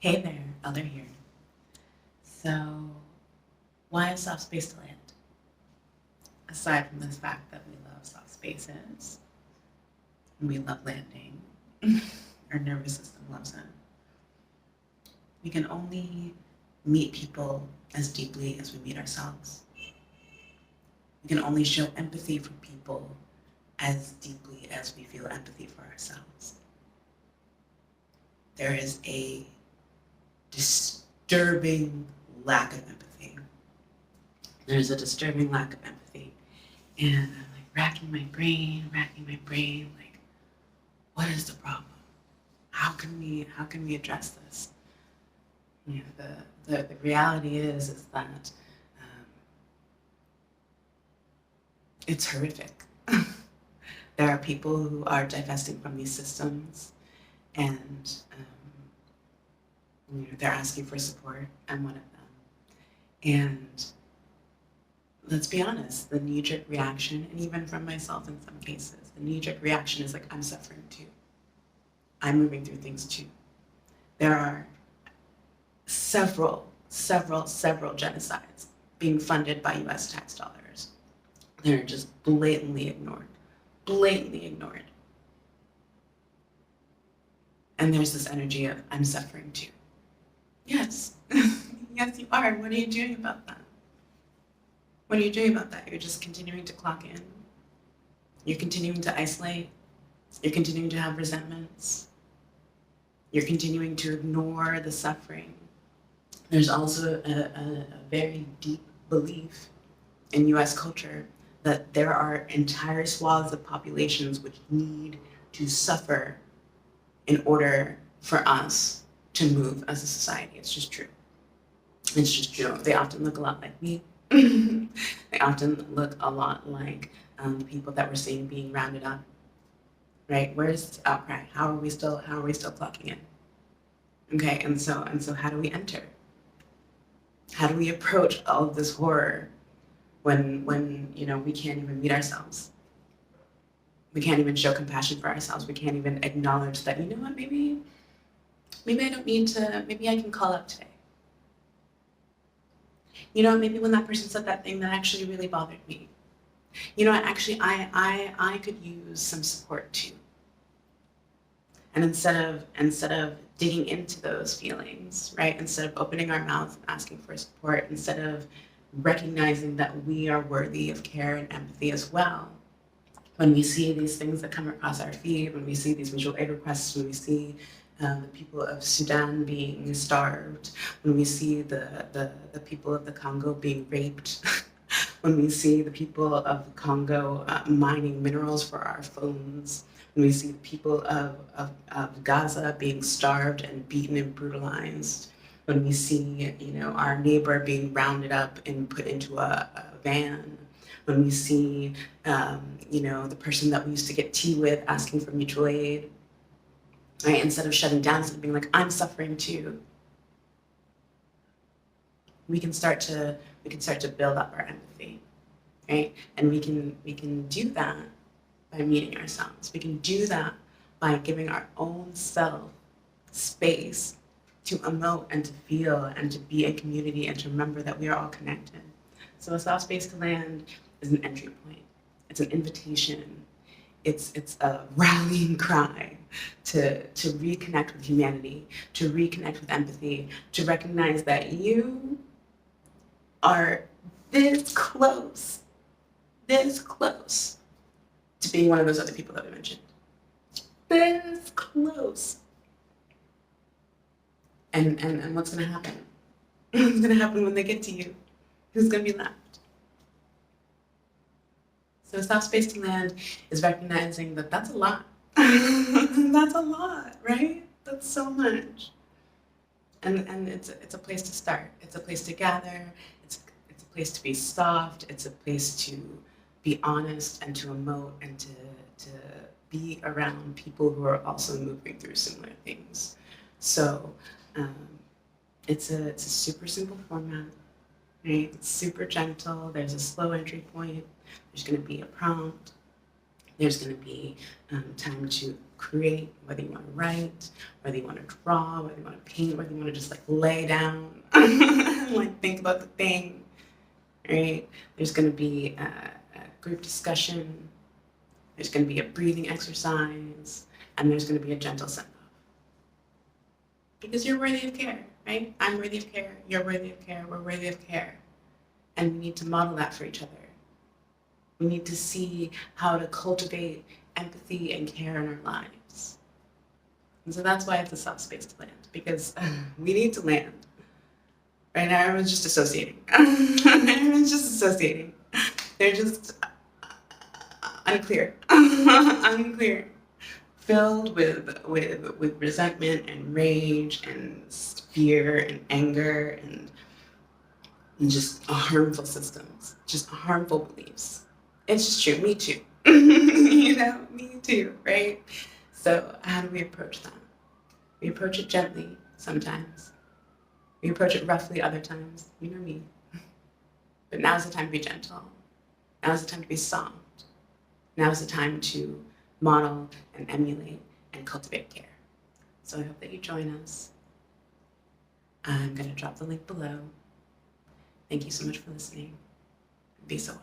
Hey there, Elder here. So, why a soft space to land? Aside from the fact that we love soft spaces and we love landing, our nervous system loves it. We can only meet people as deeply as we meet ourselves. We can only show empathy for people as deeply as we feel empathy for ourselves. There is a disturbing lack of empathy. There's a disturbing lack of empathy. And I'm like racking my brain, like, what is the problem? How can we address this? You know, the reality is that um, it's horrific. There are people who are divesting from these systems, and they're asking for support. I'm one of them. And let's be honest, the knee-jerk reaction, and even from myself in some cases, the knee-jerk reaction is like, I'm suffering too. I'm moving through things too. There are several genocides being funded by US tax dollars. They're just blatantly ignored. Blatantly ignored. And there's this energy of, I'm suffering too. Yes. Yes, you are. What are you doing about that? What are you doing about that? You're just continuing to clock in. You're continuing to isolate. You're continuing to have resentments. You're continuing to ignore the suffering. There's also a very deep belief in US culture that there are entire swaths of populations which need to suffer in order for us to move as a society. It's just true. It's just true. They often look a lot like me. They often look a lot like the people that we're seeing being rounded up. Right? Where's the outcry? How are we still clocking in? Okay, and so how do we enter? How do we approach all of this horror when we can't even meet ourselves? We can't even show compassion for ourselves. We can't even acknowledge that, you know what, maybe I don't need to, maybe I can call up today. You know, maybe when that person said that thing that actually really bothered me. You know what, actually I could use some support too. And instead of digging into those feelings, right? Instead of opening our mouths and asking for support, instead of recognizing that we are worthy of care and empathy as well, when we see these things that come across our feed, when we see these mutual aid requests, when we see the people of Sudan being starved, when we see the people of the Congo being raped, when we see the people of the Congo mining minerals for our phones, when we see the people of Gaza being starved and beaten and brutalized, when we see our neighbor being rounded up and put into a van, when we see the person that we used to get tea with asking for mutual aid, right? Instead of shutting down, instead of being like, I'm suffering too, we can start to build up our empathy, right? And we can do that by meeting ourselves. We can do that by giving our own self space to emote and to feel and to be in community and to remember that we are all connected. So a soft space to land is an entry point. It's an invitation. It's a rallying cry to reconnect with humanity, to reconnect with empathy, to recognize that you are this close to being one of those other people that we mentioned. This close. And what's gonna happen? What's gonna happen when they get to you? Who's gonna be left? So soft space to land is recognizing that that's a lot. That's a lot, right? That's so much. And it's a place to start. It's a place to gather. It's a place to be soft. It's a place to be honest and to emote and to be around people who are also moving through similar things. So it's a super simple format, right? It's super gentle. There's a slow entry point. There's going to be a prompt. There's going to be time to create, whether you want to write, whether you want to draw, whether you want to paint, whether you want to just like lay down, like think about the thing, right? There's going to be a group discussion. There's going to be a breathing exercise, and there's going to be a gentle send-off. Because you're worthy of care, right? I'm worthy of care. You're worthy of care. We're worthy of care. And we need to model that for each other. We need to see how to cultivate empathy and care in our lives. And so that's why it's a soft space to land, because we need to land. Right now, everyone's just associating. Everyone's just associating. They're just unclear. Unclear. Filled with resentment and rage and fear and anger and just harmful systems, just harmful beliefs. It's just true. Me too. Me too, right? So how do we approach that? We approach it gently sometimes. We approach it roughly other times. You know me. But now's the time to be gentle. Now's the time to be soft. Now's the time to model and emulate and cultivate care. So I hope that you join us. I'm going to drop the link below. Thank you so much for listening. Be so well.